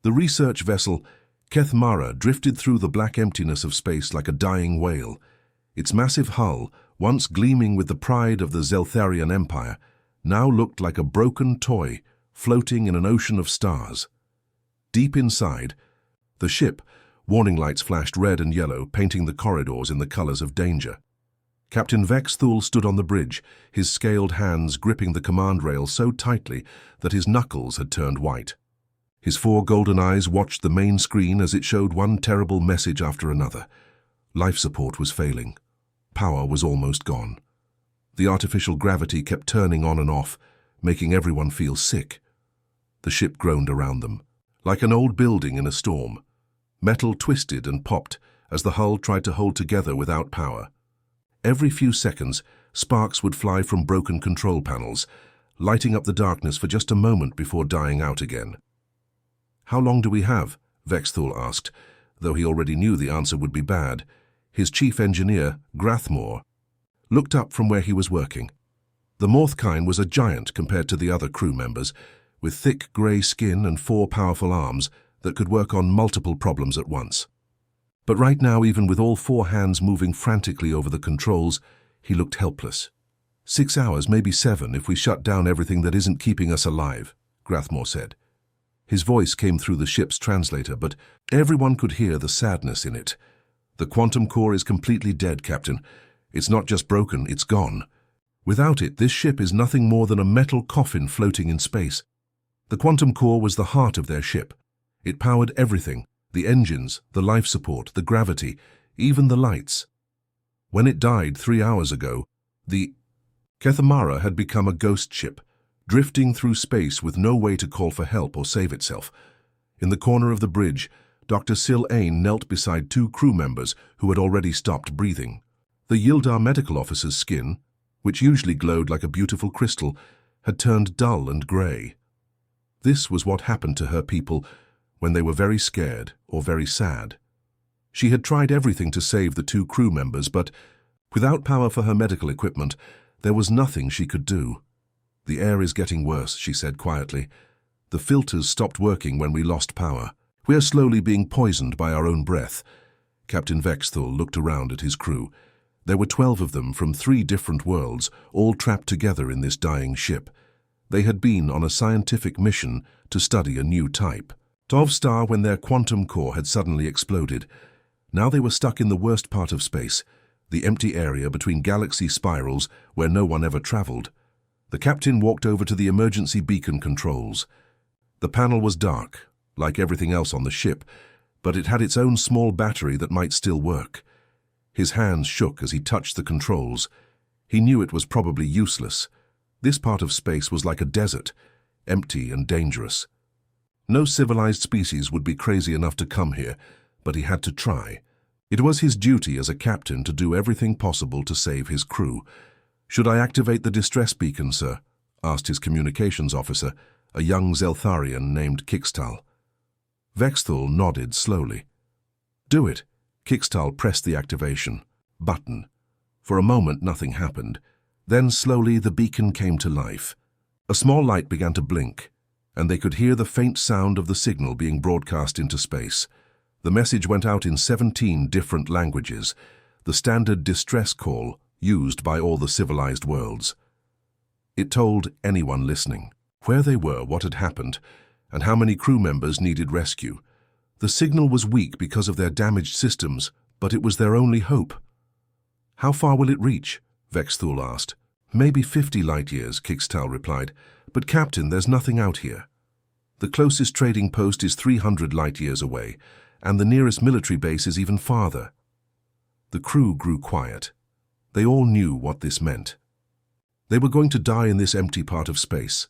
The research vessel Kethmara drifted through the black emptiness of space like a dying whale. Its massive hull, once gleaming with the pride of the Zeltharian Empire, now looked like a broken toy floating in an ocean of stars. Deep inside, the ship, warning lights flashed red and yellow, painting the corridors in the colors of danger. Captain Vexthul stood on the bridge, his scaled hands gripping the command rail so tightly that his knuckles had turned white. His 4 golden eyes watched the main screen as it showed one terrible message after another. Life support was failing. Power was almost gone. The artificial gravity kept turning on and off, making everyone feel sick. The ship groaned around them, like an old building in a storm. Metal twisted and popped as the hull tried to hold together without power. Every few seconds, sparks would fly from broken control panels, lighting up the darkness for just a moment before dying out again. "How long do we have?" Vexthul asked, though he already knew the answer would be bad. His chief engineer, Grathmore, looked up from where he was working. The Morthkine was a giant compared to the other crew members, with thick grey skin and 4 powerful arms that could work on multiple problems at once. But right now, even with all 4 hands moving frantically over the controls, he looked helpless. 6 hours, maybe 7, if we shut down everything that isn't keeping us alive, Grathmore said. His voice came through the ship's translator, but everyone could hear the sadness in it. "The quantum core is completely dead, Captain. It's not just broken, it's gone. Without it, this ship is nothing more than a metal coffin floating in space." The quantum core was the heart of their ship. It powered everything: the engines, the life support, the gravity, even the lights. When it died 3 hours ago, the Kethmara had become a ghost ship, drifting through space with no way to call for help or save itself. In the corner of the bridge, Dr. Sil-Ain knelt beside 2 crew members who had already stopped breathing. The Yildar medical officer's skin, which usually glowed like a beautiful crystal, had turned dull and grey. This was what happened to her people when they were very scared or very sad. She had tried everything to save the 2 crew members, but without power for her medical equipment, there was nothing she could do. "The air is getting worse," she said quietly. "The filters stopped working when we lost power. We are slowly being poisoned by our own breath." Captain Vexthul looked around at his crew. There were 12 of them from 3 different worlds, all trapped together in this dying ship. They had been on a scientific mission to study a new type. Tovstar, when their quantum core had suddenly exploded. Now they were stuck in the worst part of space, the empty area between galaxy spirals where no one ever traveled. The captain walked over to the emergency beacon controls. The panel was dark, like everything else on the ship, but it had its own small battery that might still work. His hands shook as he touched the controls. He knew it was probably useless. This part of space was like a desert, empty and dangerous. No civilized species would be crazy enough to come here, but he had to try. It was his duty as a captain to do everything possible to save his crew. "Should I activate the distress beacon, sir?" asked his communications officer, a young Zeltharian named Kixtal. Vexthul nodded slowly. "Do it." Kixtal pressed the activation button. For a moment, nothing happened. Then slowly the beacon came to life. A small light began to blink, and they could hear the faint sound of the signal being broadcast into space. The message went out in 17 different languages, the standard distress call used by all the civilized worlds. It told anyone listening where they were, what had happened, and how many crew members needed rescue. The signal was weak because of their damaged systems, but it was their only hope. "How far will it reach?" Vexthul asked. "Maybe 50 light-years," Kixtal replied. "But Captain, there's nothing out here. The closest trading post is 300 light-years away, and the nearest military base is even farther." The crew grew quiet. They all knew what this meant. They were going to die in this empty part of space,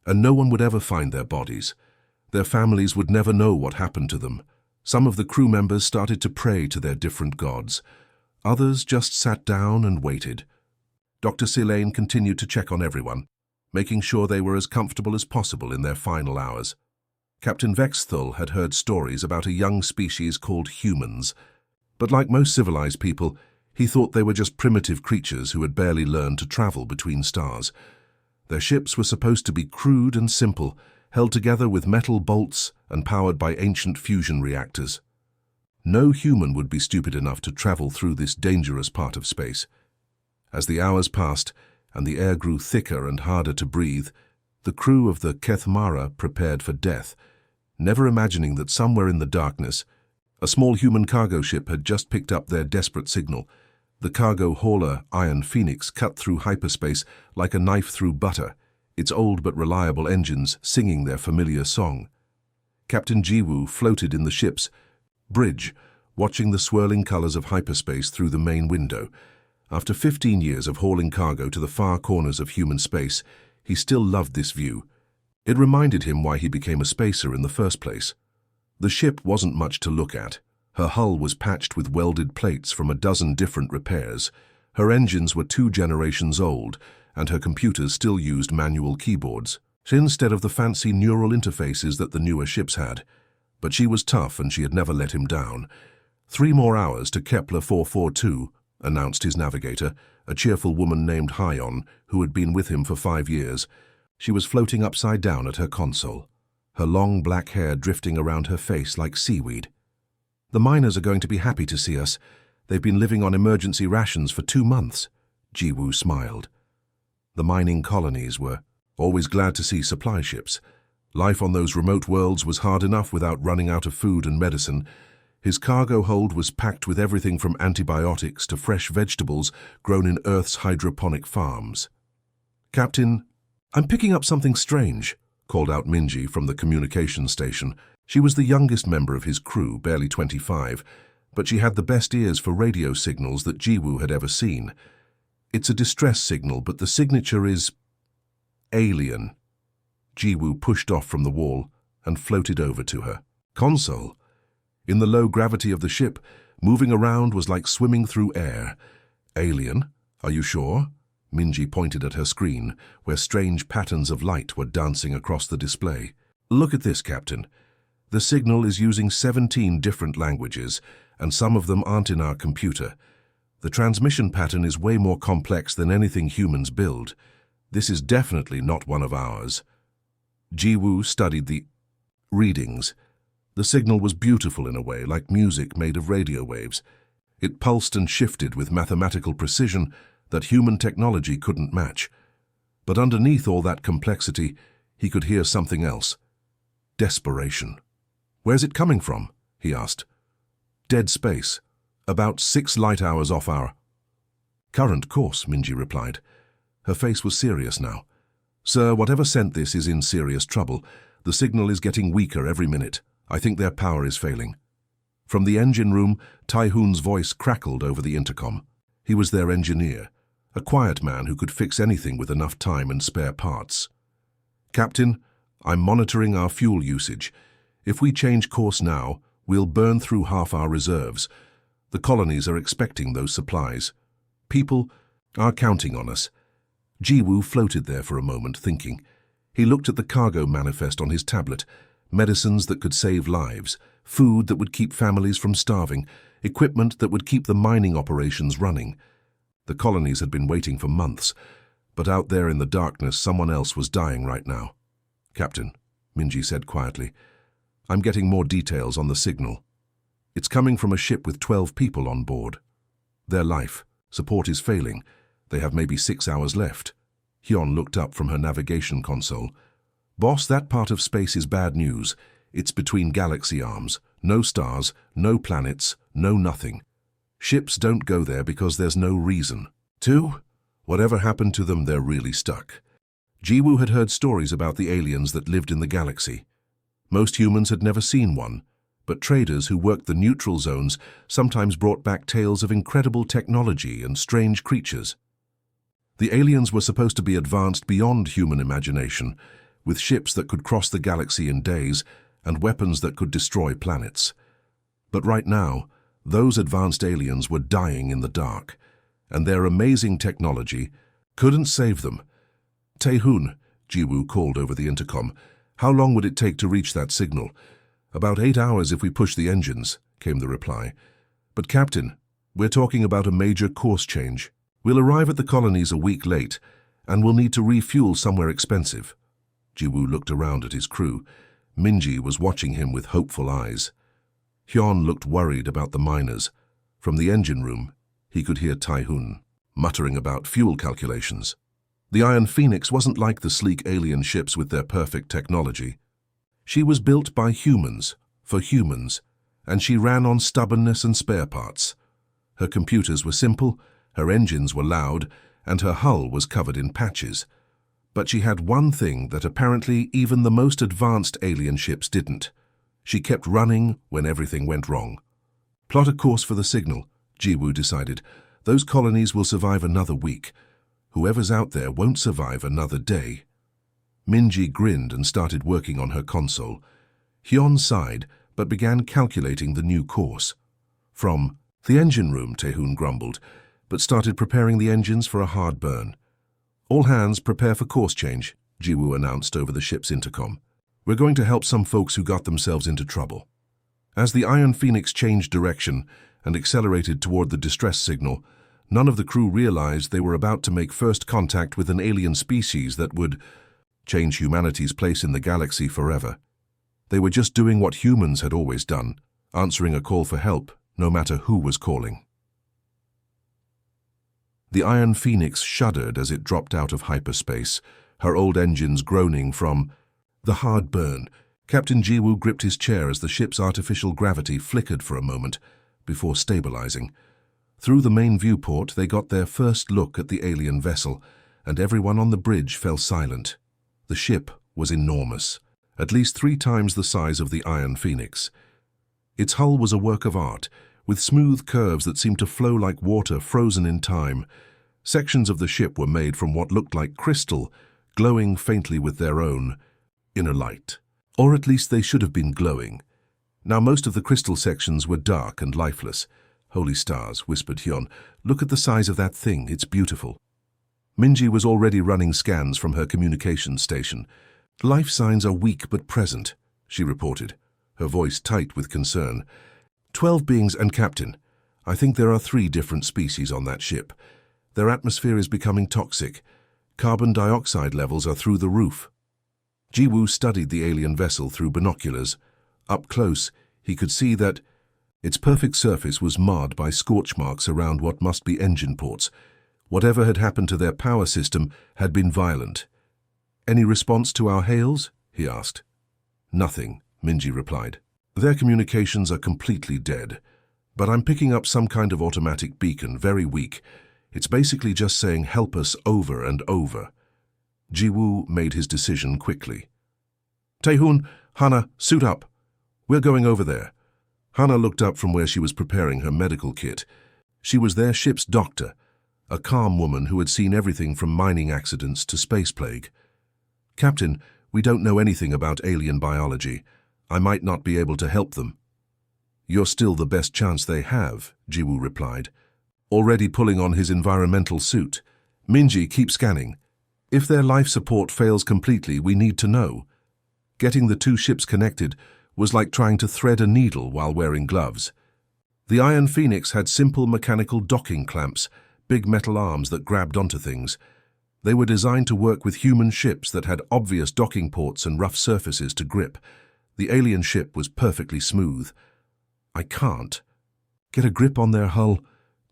and no one would ever find their bodies. Their families would never know what happened to them. Some of the crew members started to pray to their different gods. Others just sat down and waited. Dr. Sil-Ain continued to check on everyone, making sure they were as comfortable as possible in their final hours. Captain Vexthul had heard stories about a young species called humans, but like most civilized people, he thought they were just primitive creatures who had barely learned to travel between stars. Their ships were supposed to be crude and simple, held together with metal bolts and powered by ancient fusion reactors. No human would be stupid enough to travel through this dangerous part of space. As the hours passed and the air grew thicker and harder to breathe, the crew of the Kethmara prepared for death, never imagining that somewhere in the darkness, a small human cargo ship had just picked up their desperate signal. The cargo hauler Iron Phoenix cut through hyperspace like a knife through butter, its old but reliable engines singing their familiar song. Captain Jiwoo floated in the ship's bridge, watching the swirling colors of hyperspace through the main window. After 15 years of hauling cargo to the far corners of human space, he still loved this view. It reminded him why he became a spacer in the first place. The ship wasn't much to look at. Her hull was patched with welded plates from a dozen different repairs. Her engines were 2 generations old, and her computers still used manual keyboards, instead of the fancy neural interfaces that the newer ships had. But she was tough, and she had never let him down. 3 more hours to Kepler 442, announced his navigator, a cheerful woman named Hyon, who had been with him for 5 years. She was floating upside down at her console, her long black hair drifting around her face like seaweed. "The miners are going to be happy to see us. They've been living on emergency rations for 2 months, Jiwoo smiled. The mining colonies were always glad to see supply ships. Life on those remote worlds was hard enough without running out of food and medicine. His cargo hold was packed with everything from antibiotics to fresh vegetables grown in Earth's hydroponic farms. "Captain, I'm picking up something strange," called out Minji from the communication station. She was the youngest member of his crew, barely 25, but she had the best ears for radio signals that Jiwoo had ever seen. "It's a distress signal, but the signature is alien." Jiwoo pushed off from the wall and floated over to her console. In the low gravity of the ship, moving around was like swimming through air. "Alien? Are you sure?" Minji pointed at her screen, where strange patterns of light were dancing across the display. "Look at this, Captain. The signal is using 17 different languages, and some of them aren't in our computer. The transmission pattern is way more complex than anything humans build. This is definitely not one of ours." Jiwoo studied the readings. The signal was beautiful in a way, like music made of radio waves. It pulsed and shifted with mathematical precision that human technology couldn't match. But underneath all that complexity, he could hear something else. Desperation. "Where's it coming from?" he asked. "Dead space. About 6 light hours off our current course," Minji replied. Her face was serious now. "Sir, whatever sent this is in serious trouble. The signal is getting weaker every minute. I think their power is failing." From the engine room, Taehoon's voice crackled over the intercom. He was their engineer, a quiet man who could fix anything with enough time and spare parts. "Captain, I'm monitoring our fuel usage. If we change course now, we'll burn through half our reserves. The colonies are expecting those supplies. People are counting on us." Jiwoo floated there for a moment, thinking. He looked at the cargo manifest on his tablet. Medicines that could save lives, food that would keep families from starving, equipment that would keep the mining operations running. The colonies had been waiting for months, but out there in the darkness, someone else was dying right now. "Captain," Minji said quietly, "I'm getting more details on the signal. It's coming from a ship with 12 people on board. Their life support is failing. They have maybe 6 hours left." Hyon looked up from her navigation console. "Boss, that part of space is bad news. It's between galaxy arms. No stars, no planets, no nothing. Ships don't go there because there's no reason to. Whatever happened to them, they're really stuck." Jiwoo had heard stories about the aliens that lived in the galaxy. Most humans had never seen one, but traders who worked the neutral zones sometimes brought back tales of incredible technology and strange creatures. The aliens were supposed to be advanced beyond human imagination, with ships that could cross the galaxy in days and weapons that could destroy planets. But right now, those advanced aliens were dying in the dark, and their amazing technology couldn't save them. "Taehoon," Jiwoo called over the intercom, "how long would it take to reach that signal?" "About 8 hours if we push the engines," came the reply. "But Captain, we're talking about a major course change. We'll arrive at the colonies a week late, and we'll need to refuel somewhere expensive." Jiwoo looked around at his crew. Minji was watching him with hopeful eyes. Hyun looked worried about the miners. From the engine room, he could hear Tae-hoon muttering about fuel calculations. The Iron Phoenix wasn't like the sleek alien ships with their perfect technology. She was built by humans, for humans, and she ran on stubbornness and spare parts. Her computers were simple, her engines were loud, and her hull was covered in patches. But she had one thing that apparently even the most advanced alien ships didn't. She kept running when everything went wrong. Plot a course for the signal, Jiwoo decided. Those colonies will survive another week. Whoever's out there won't survive another day. Minji grinned and started working on her console. Hyun sighed, but began calculating the new course. From the engine room, Tae-hoon grumbled, but started preparing the engines for a hard burn. All hands prepare for course change, Jiwoo announced over the ship's intercom. We're going to help some folks who got themselves into trouble. As the Iron Phoenix changed direction and accelerated toward the distress signal, none of the crew realized they were about to make first contact with an alien species that would change humanity's place in the galaxy forever. They were just doing what humans had always done, answering a call for help, no matter who was calling. The Iron Phoenix shuddered as it dropped out of hyperspace, her old engines groaning from the hard burn. Captain Jiwoo gripped his chair as the ship's artificial gravity flickered for a moment, before stabilizing. Through the main viewport, they got their first look at the alien vessel, and everyone on the bridge fell silent. The ship was enormous, at least 3 times the size of the Iron Phoenix. Its hull was a work of art, with smooth curves that seemed to flow like water frozen in time. Sections of the ship were made from what looked like crystal, glowing faintly with their own inner light. Or at least they should have been glowing. Now most of the crystal sections were dark and lifeless. Holy stars, whispered Hyun. Look at the size of that thing, it's beautiful. Minji was already running scans from her communications station. Life signs are weak but present, she reported, her voice tight with concern. 12 beings and Captain. I think there are 3 different species on that ship. Their atmosphere is becoming toxic. Carbon dioxide levels are through the roof. Jiwoo studied the alien vessel through binoculars. Up close, he could see that its perfect surface was marred by scorch marks around what must be engine ports. Whatever had happened to their power system had been violent. Any response to our hails? He asked. Nothing, Minji replied. Their communications are completely dead, but I'm picking up some kind of automatic beacon, very weak. It's basically just saying help us over and over. Jiwoo made his decision quickly. Tae-hoon, Hana, suit up. We're going over there. Hana looked up from where she was preparing her medical kit. She was their ship's doctor, a calm woman who had seen everything from mining accidents to space plague. Captain, we don't know anything about alien biology. I might not be able to help them. You're still the best chance they have, Jiwoo replied, already pulling on his environmental suit. Minji, keep scanning. If their life support fails completely, we need to know. Getting the 2 ships connected was like trying to thread a needle while wearing gloves. The Iron Phoenix had simple mechanical docking clamps, big metal arms that grabbed onto things. They were designed to work with human ships that had obvious docking ports and rough surfaces to grip. The alien ship was perfectly smooth. I can't. Get a grip on their hull,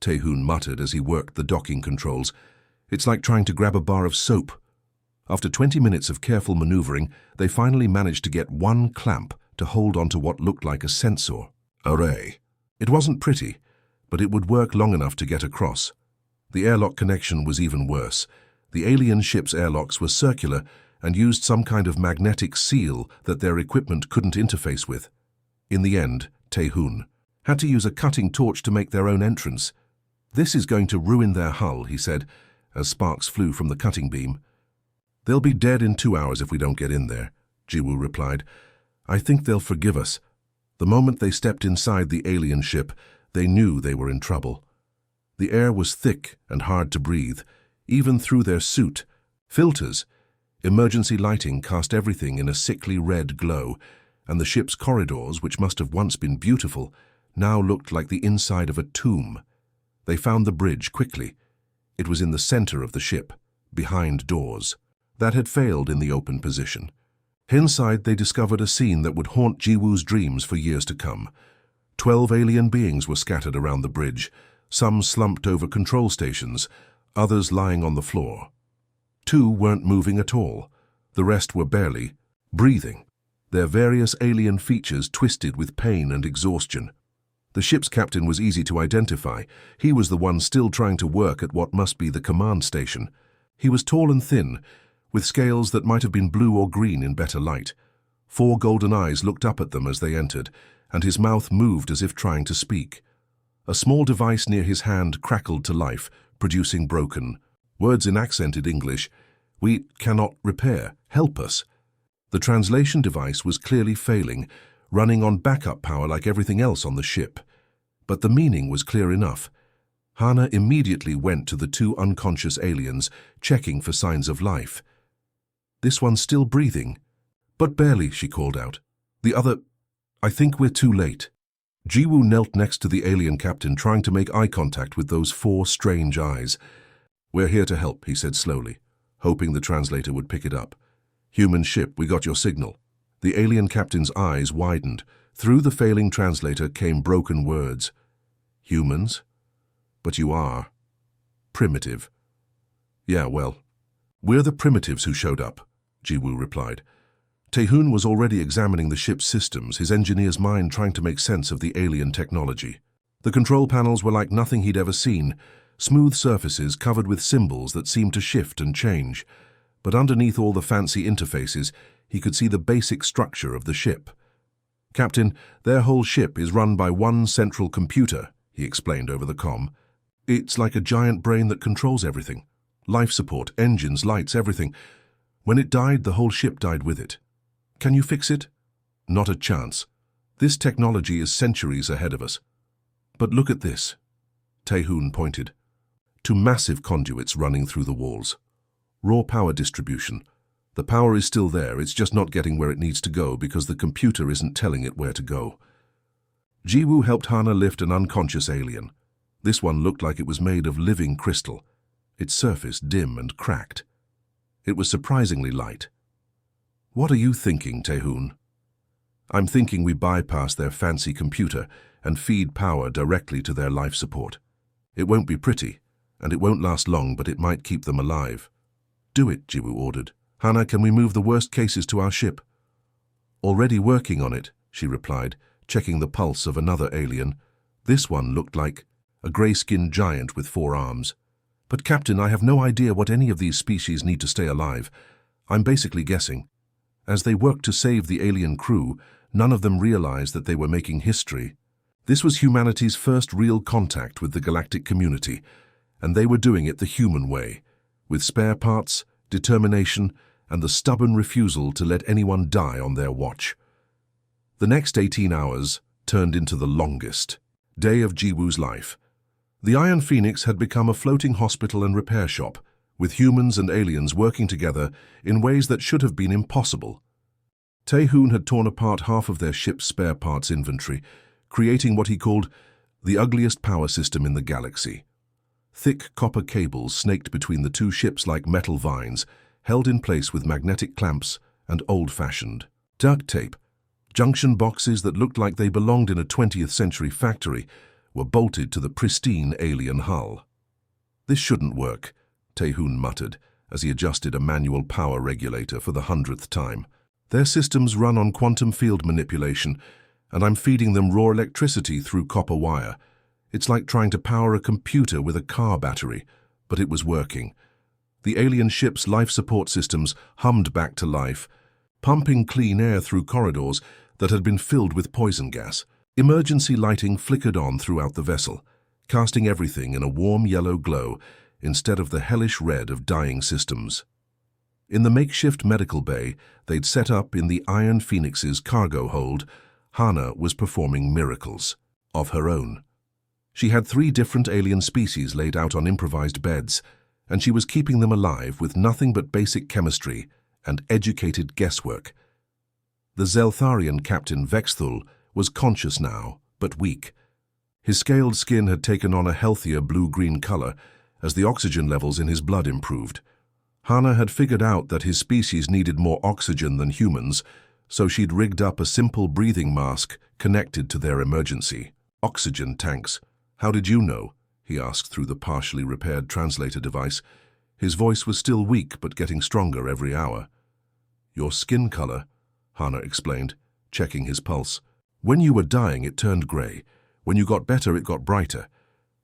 Tae-hoon muttered as he worked the docking controls. It's like trying to grab a bar of soap. After 20 minutes of careful maneuvering, they finally managed to get one clamp to hold onto what looked like a sensor array. It wasn't pretty, but it would work long enough to get across. The airlock connection was even worse. The alien ship's airlocks were circular and used some kind of magnetic seal that their equipment couldn't interface with. In the end, Tae-hoon had to use a cutting torch to make their own entrance. This is going to ruin their hull, he said, as sparks flew from the cutting beam. They'll be dead in 2 hours if we don't get in there, Jiwoo replied. I think they'll forgive us. The moment they stepped inside the alien ship, they knew they were in trouble. The air was thick and hard to breathe, even through their suit. Filters, emergency lighting cast everything in a sickly red glow, and the ship's corridors, which must have once been beautiful, now looked like the inside of a tomb. They found the bridge quickly. It was in the center of the ship, behind doors. That had failed in the open position. Inside, they discovered a scene that would haunt Jiwoo's dreams for years to come. 12 alien beings were scattered around the bridge, some slumped over control stations, others lying on the floor. 2 weren't moving at all. The rest were barely breathing, their various alien features twisted with pain and exhaustion. The ship's captain was easy to identify. He was the one still trying to work at what must be the command station. He was tall and thin, with scales that might have been blue or green in better light. 4 golden eyes looked up at them as they entered, and his mouth moved as if trying to speak. A small device near his hand crackled to life, producing broken words in accented English. "We cannot repair. Help us." The translation device was clearly failing, running on backup power like everything else on the ship. But the meaning was clear enough. Hana immediately went to the 2 unconscious aliens, checking for signs of life. "This one's still breathing." "But barely," she called out. "The other... I think we're too late." Jiwoo knelt next to the alien captain, trying to make eye contact with those 4 strange eyes. "We're here to help," he said slowly, hoping the translator would pick it up. "Human ship, we got your signal." The alien captain's eyes widened. Through the failing translator came broken words. "Humans? But you are primitive." "Yeah, well, we're the primitives who showed up," Jiwoo replied. Taehoon was already examining the ship's systems, his engineer's mind trying to make sense of the alien technology. The control panels were like nothing he'd ever seen, smooth surfaces covered with symbols that seemed to shift and change. But underneath all the fancy interfaces, he could see the basic structure of the ship. "Captain, their whole ship is run by one central computer," he explained over the comm. "It's like a giant brain that controls everything. Life support, engines, lights, everything. When it died, the whole ship died with it. Can you fix it?" "Not a chance. This technology is centuries ahead of us." "But look at this." Taehoon pointed to massive conduits running through the walls. Raw power distribution. The power is still there, it's just not getting where it needs to go because the computer isn't telling it where to go. Jiwoo helped Hana lift an unconscious alien. This one looked like it was made of living crystal, its surface dim and cracked. It was surprisingly light. "What are you thinking, Taehoon?" "I'm thinking we bypass their fancy computer and feed power directly to their life support. It won't be pretty, and it won't last long, but it might keep them alive." "Do it," Jiwoo ordered. "Hana, can we move the worst cases to our ship?" "Already working on it," she replied, checking the pulse of another alien. This one looked like a grey-skinned giant with 4 arms. "But Captain, I have no idea what any of these species need to stay alive. I'm basically guessing." As they worked to save the alien crew, none of them realized that they were making history. This was humanity's first real contact with the galactic community, and they were doing it the human way, with spare parts, determination, and the stubborn refusal to let anyone die on their watch. The next 18 hours turned into the longest day of Jiwoo's life. The Iron Phoenix had become a floating hospital and repair shop, with humans and aliens working together in ways that should have been impossible. Taehoon had torn apart half of their ship's spare parts inventory, creating what he called the ugliest power system in the galaxy. Thick copper cables snaked between the 2 ships like metal vines, held in place with magnetic clamps and old-fashioned duct tape. Junction boxes that looked like they belonged in a 20th century factory were bolted to the pristine alien hull. "This shouldn't work," Taehoon muttered as he adjusted a manual power regulator for the 100th time. "Their systems run on quantum field manipulation, and I'm feeding them raw electricity through copper wire. It's like trying to power a computer with a car battery," but it was working. The alien ship's life support systems hummed back to life, pumping clean air through corridors that had been filled with poison gas. Emergency lighting flickered on throughout the vessel, casting everything in a warm yellow glow instead of the hellish red of dying systems. In the makeshift medical bay they'd set up in the Iron Phoenix's cargo hold, Hana was performing miracles of her own. She had 3 different alien species laid out on improvised beds, and she was keeping them alive with nothing but basic chemistry and educated guesswork. The Zeltharian Captain Vexthul was conscious now, but weak. His scaled skin had taken on a healthier blue-green color as the oxygen levels in his blood improved. Hana had figured out that his species needed more oxygen than humans, so she'd rigged up a simple breathing mask connected to their emergency oxygen tanks. "How did you know?" he asked through the partially repaired translator device. His voice was still weak but getting stronger every hour. "Your skin color," Hana explained, checking his pulse. "When you were dying, it turned gray. When you got better, it got brighter.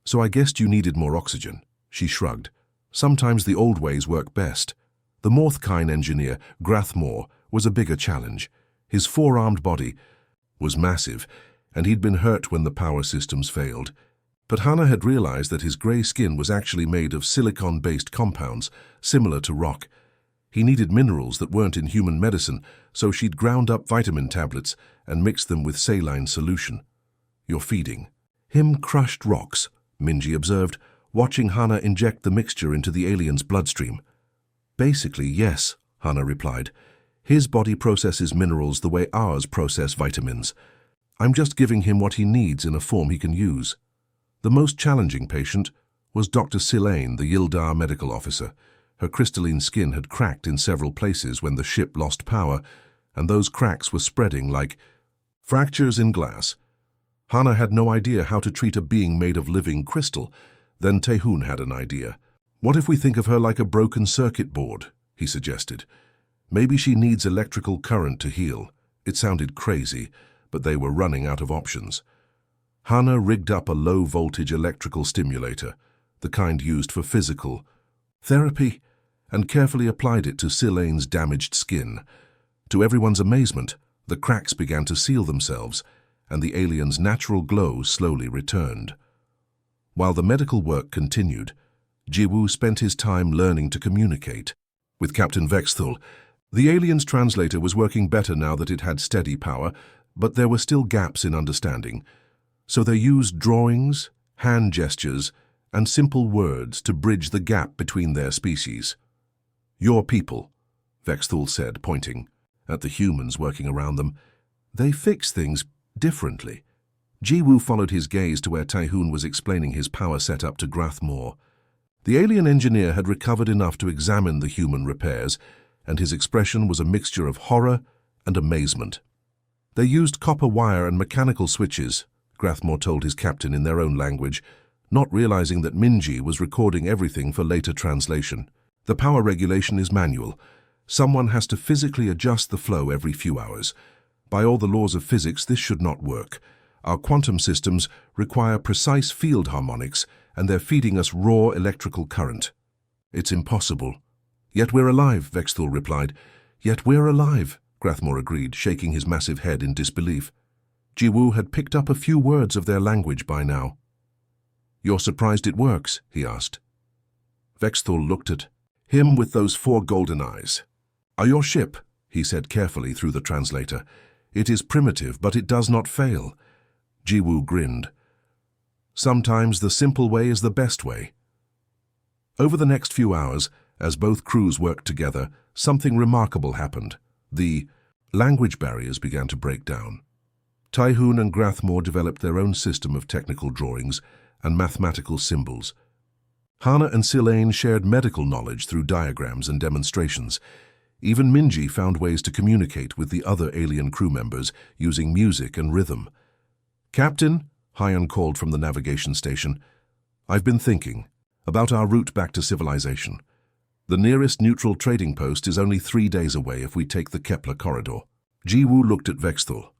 So I guessed you needed more oxygen." She shrugged. "Sometimes the old ways work best." The Morthkine engineer, Grathmore, was a bigger challenge. His four-armed body was massive, and he'd been hurt when the power systems failed. But Hana had realized that his gray skin was actually made of silicon-based compounds, similar to rock. He needed minerals that weren't in human medicine, so she'd ground up vitamin tablets and mixed them with saline solution. "You're feeding him crushed rocks," Minji observed, watching Hana inject the mixture into the alien's bloodstream. "Basically, yes," Hana replied. "His body processes minerals the way ours process vitamins. I'm just giving him what he needs in a form he can use." The most challenging patient was Dr. Silane, the Yildar medical officer. Her crystalline skin had cracked in several places when the ship lost power, and those cracks were spreading like fractures in glass. Hana had no idea how to treat a being made of living crystal. Then Taehoon had an idea. "What if we think of her like a broken circuit board?" he suggested. "Maybe she needs electrical current to heal." It sounded crazy, but they were running out of options. Hana rigged up a low-voltage electrical stimulator, the kind used for physical therapy, and carefully applied it to Silane's damaged skin. To everyone's amazement, the cracks began to seal themselves, and the alien's natural glow slowly returned. While the medical work continued, Jiwoo spent his time learning to communicate with Captain Vexthul. The alien's translator was working better now that it had steady power, but there were still gaps in understanding. So they used drawings, hand gestures, and simple words to bridge the gap between their species. "Your people," Vexthul said, pointing at the humans working around them. "They fix things differently." Jiwoo followed his gaze to where Taehoon was explaining his power setup to Grathmore. The alien engineer had recovered enough to examine the human repairs, and his expression was a mixture of horror and amazement. "They used copper wire and mechanical switches," Grathmore told his captain in their own language, not realizing that Minji was recording everything for later translation. "The power regulation is manual. Someone has to physically adjust the flow every few hours. By all the laws of physics, this should not work. Our quantum systems require precise field harmonics, and they're feeding us raw electrical current. It's impossible." "Yet we're alive," Vexthul replied. "Yet we're alive," Grathmore agreed, shaking his massive head in disbelief. Jiwoo had picked up a few words of their language by now. "You're surprised it works?" he asked. Vexthul looked at him with those four golden eyes. "Your ship," he said carefully through the translator. "It is primitive, but it does not fail." Jiwoo grinned. "Sometimes the simple way is the best way." Over the next few hours, as both crews worked together, something remarkable happened. The language barriers began to break down. Taehoon and Grathmore developed their own system of technical drawings and mathematical symbols. Hana and Silane shared medical knowledge through diagrams and demonstrations. Even Minji found ways to communicate with the other alien crew members using music and rhythm. "Captain," Hyan called from the navigation station, "I've been thinking about our route back to civilization. The nearest neutral trading post is only 3 days away if we take the Kepler corridor." Jiwoo looked at Vexthul.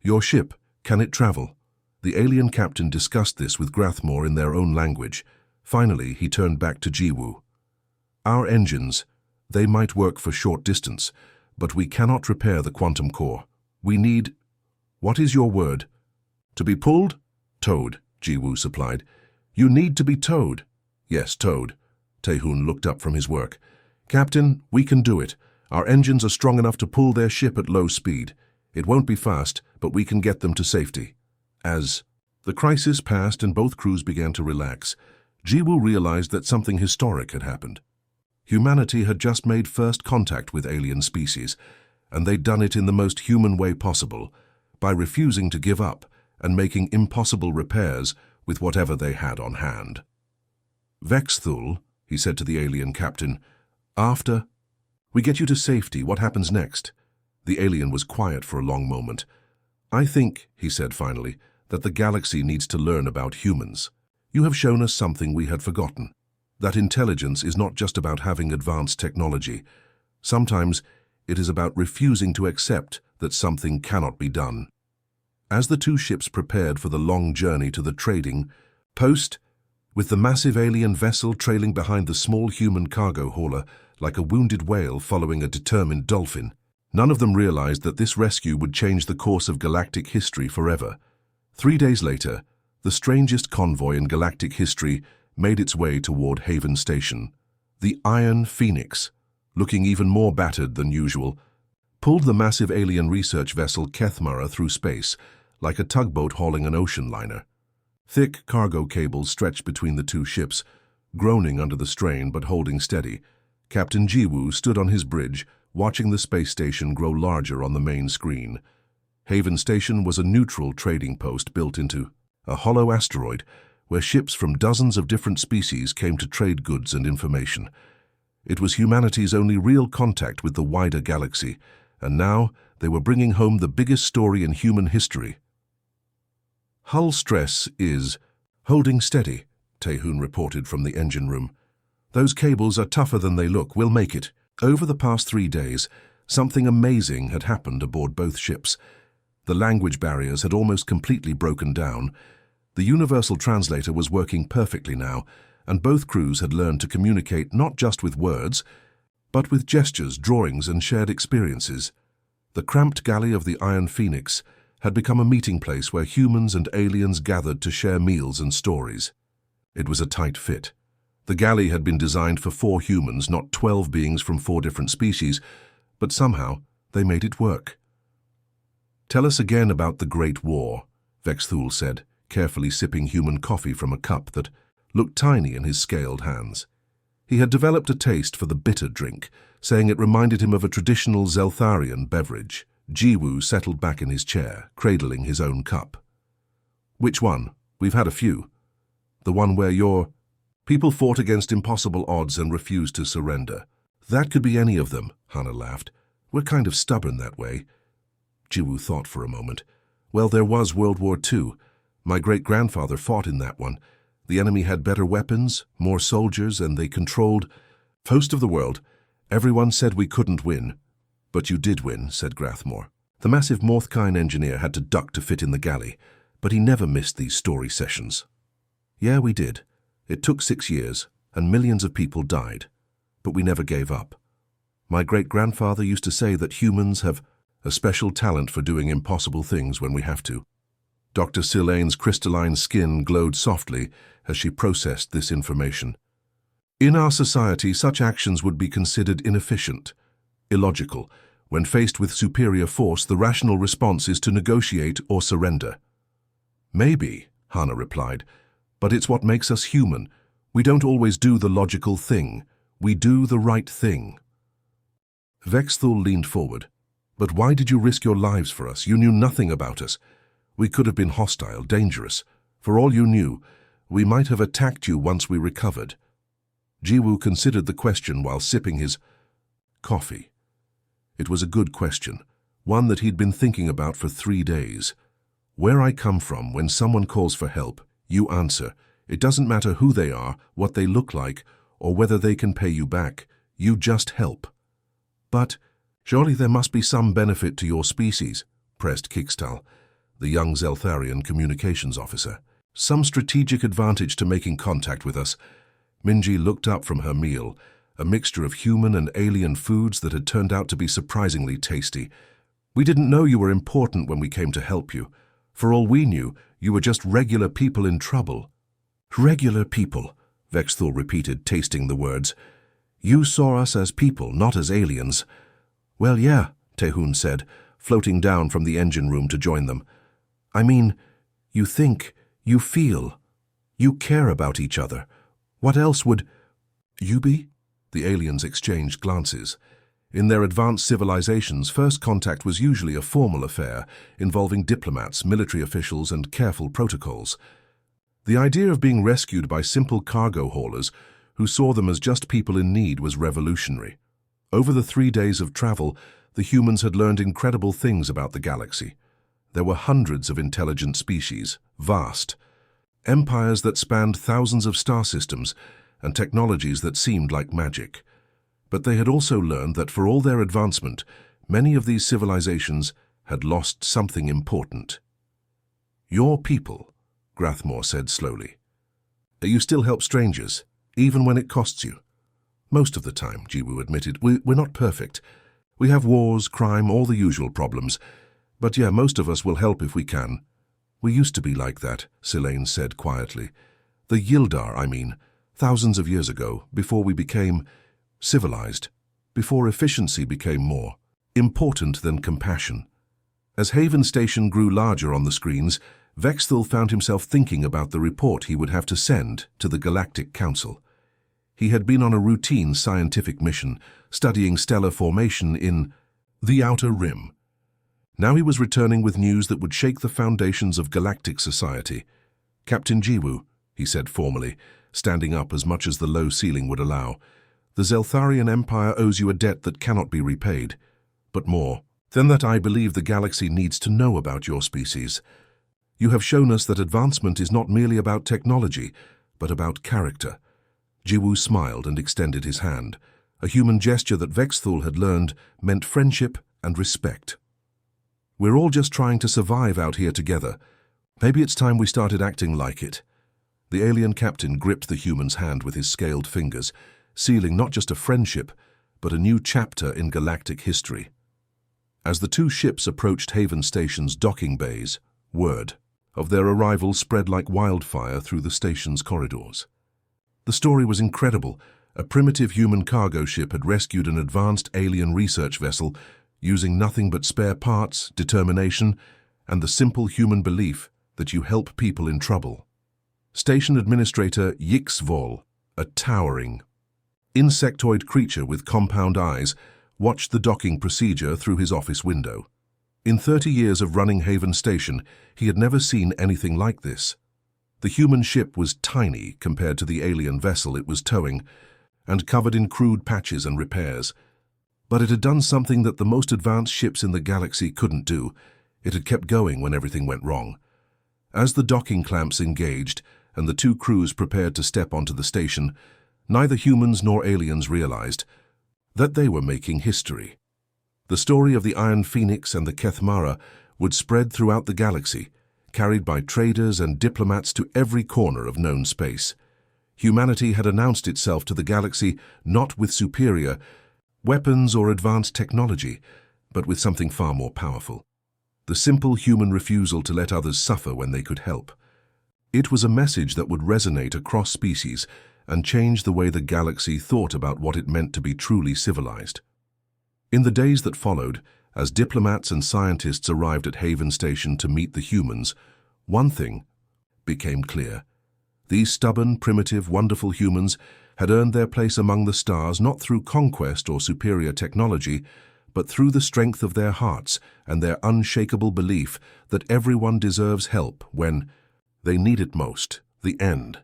"Your ship, can it travel?" The alien captain discussed this with Grathmore in their own language. Finally, he turned back to Jiwoo. "Our engines, they might work for short distance, but we cannot repair the quantum core. We need—" "What is your word?" "To be pulled?" "Towed," Jiwoo supplied. "You need to be towed." "Yes, towed." Taehoon looked up from his work. "Captain, we can do it. Our engines are strong enough to pull their ship at low speed. It won't be fast, but we can get them to safety." As the crisis passed and both crews began to relax, Jiwoo realized that something historic had happened. Humanity had just made first contact with alien species, and they'd done it in the most human way possible, by refusing to give up and making impossible repairs with whatever they had on hand. "Vexthul," he said to the alien captain, After we get you to safety, what happens next? The alien was quiet for a long moment. I think, he said finally, that the galaxy needs to learn about humans. You have shown us something we had forgotten. That intelligence is not just about having advanced technology. Sometimes it is about refusing to accept that something cannot be done. As the two ships prepared for the long journey to the trading post, with the massive alien vessel trailing behind the small human cargo hauler like a wounded whale following a determined dolphin, none of them realized that this rescue would change the course of galactic history forever. 3 days later, the strangest convoy in galactic history made its way toward Haven Station. The Iron Phoenix, looking even more battered than usual, pulled the massive alien research vessel Kethmara through space, like a tugboat hauling an ocean liner. Thick cargo cables stretched between the two ships, groaning under the strain but holding steady. Captain Jiwoo stood on his bridge, watching the space station grow larger on the main screen. Haven Station was a neutral trading post built into a hollow asteroid where ships from dozens of different species came to trade goods and information. It was humanity's only real contact with the wider galaxy, and now they were bringing home the biggest story in human history. Hull stress is holding steady, Taehoon reported from the engine room. Those cables are tougher than they look. We'll make it. Over the past 3 days, something amazing had happened aboard both ships. The language barriers had almost completely broken down. The universal translator was working perfectly now, and both crews had learned to communicate not just with words, but with gestures, drawings, and shared experiences. The cramped galley of the Iron Phoenix had become a meeting place where humans and aliens gathered to share meals and stories. It was a tight fit. The galley had been designed for 4 humans, not 12 beings from 4 different species, but somehow they made it work. "Tell us again about the Great War," Vexthul said, carefully sipping human coffee from a cup that looked tiny in his scaled hands. He had developed a taste for the bitter drink, saying it reminded him of a traditional Zeltharian beverage. Jiwoo settled back in his chair, cradling his own cup. "Which one? We've had a few. The one where your people fought against impossible odds and refused to surrender." "That could be any of them," Hannah laughed. "We're kind of stubborn that way." Jiwoo thought for a moment. "Well, there was World War II. My great-grandfather fought in that one. The enemy had better weapons, more soldiers, and they controlled most of the world. Everyone said we couldn't win. But you did win," said Grathmore. The massive Morthkine engineer had to duck to fit in the galley, but he never missed these story sessions. "Yeah, we did. It took 6 years, and millions of people died. But we never gave up. My great-grandfather used to say that humans have a special talent for doing impossible things when we have to." Dr. Silane's crystalline skin glowed softly as she processed this information. "In our society, such actions would be considered inefficient, illogical. When faced with superior force, the rational response is to negotiate or surrender." "Maybe," Hannah replied, "but it's what makes us human. We don't always do the logical thing. We do the right thing." Vexthul leaned forward. "But why did you risk your lives for us? You knew nothing about us. We could have been hostile, dangerous. For all you knew, we might have attacked you once we recovered." Jiwoo considered the question while sipping his coffee. It was a good question, one that he'd been thinking about for 3 days. Where I come from, when someone calls for help, you answer. It doesn't matter who they are, what they look like, or whether they can pay you back. You just help. "But surely there must be some benefit to your species," pressed Kikstal, the young Zeltharian communications officer. "Some strategic advantage to making contact with us." Minji looked up from her meal, a mixture of human and alien foods that had turned out to be surprisingly tasty. "We didn't know you were important when we came to help you. For all we knew, you were just regular people in trouble." "Regular people," Vexthul repeated, tasting the words. "You saw us as people, not as aliens." "Well, yeah," Taehoon said, floating down from the engine room to join them. "I mean, you think, you feel, you care about each other. What else would you be?" The aliens exchanged glances. In their advanced civilizations, first contact was usually a formal affair, involving diplomats, military officials, and careful protocols. The idea of being rescued by simple cargo haulers, who saw them as just people in need, was revolutionary. Over the 3 days of travel, the humans had learned incredible things about the galaxy. There were hundreds of intelligent species, vast, empires that spanned thousands of star systems, and technologies that seemed like magic. But they had also learned that for all their advancement, many of these civilizations had lost something important. "Your people," Grathmore said slowly. "You still help strangers, even when it costs you." "Most of the time," Jiwoo admitted. We're not perfect. We have wars, crime, all the usual problems. But yeah, most of us will help if we can." "We used to be like that," Silane said quietly. "The Yildar, I mean, thousands of years ago, before we became civilized, before efficiency became more important than compassion." As Haven Station grew larger on the screens, Vexthal found himself thinking about the report he would have to send to the Galactic Council. He had been on a routine scientific mission, studying stellar formation in the Outer Rim. Now he was returning with news that would shake the foundations of galactic society. "Captain Jiwoo," he said formally, standing up as much as the low ceiling would allow, "the Zeltharian Empire owes you a debt that cannot be repaid. But more than that, I believe the galaxy needs to know about your species. You have shown us that advancement is not merely about technology, but about character." Jiwoo smiled and extended his hand, a human gesture that Vexthal had learned meant friendship and respect. "We're all just trying to survive out here together. Maybe it's time we started acting like it." The alien captain gripped the human's hand with his scaled fingers, sealing not just a friendship, but a new chapter in galactic history. As the two ships approached Haven Station's docking bays, word of their arrival spread like wildfire through the station's corridors. The story was incredible. A primitive human cargo ship had rescued an advanced alien research vessel using nothing but spare parts, determination, and the simple human belief that you help people in trouble. Station Administrator Yixvol, a towering, insectoid creature with compound eyes, watched the docking procedure through his office window. In 30 years of running Haven Station, he had never seen anything like this. The human ship was tiny compared to the alien vessel it was towing, and covered in crude patches and repairs. But it had done something that the most advanced ships in the galaxy couldn't do. It had kept going when everything went wrong. As the docking clamps engaged and the two crews prepared to step onto the station, neither humans nor aliens realized that they were making history. The story of the Iron Phoenix and the Kethmara would spread throughout the galaxy, carried by traders and diplomats to every corner of known space. Humanity had announced itself to the galaxy not with superior weapons or advanced technology, but with something far more powerful: the simple human refusal to let others suffer when they could help. It was a message that would resonate across species and change the way the galaxy thought about what it meant to be truly civilized. In the days that followed, as diplomats and scientists arrived at Haven Station to meet the humans, one thing became clear. These stubborn, primitive, wonderful humans had earned their place among the stars not through conquest or superior technology, but through the strength of their hearts and their unshakable belief that everyone deserves help when they need it most. The end.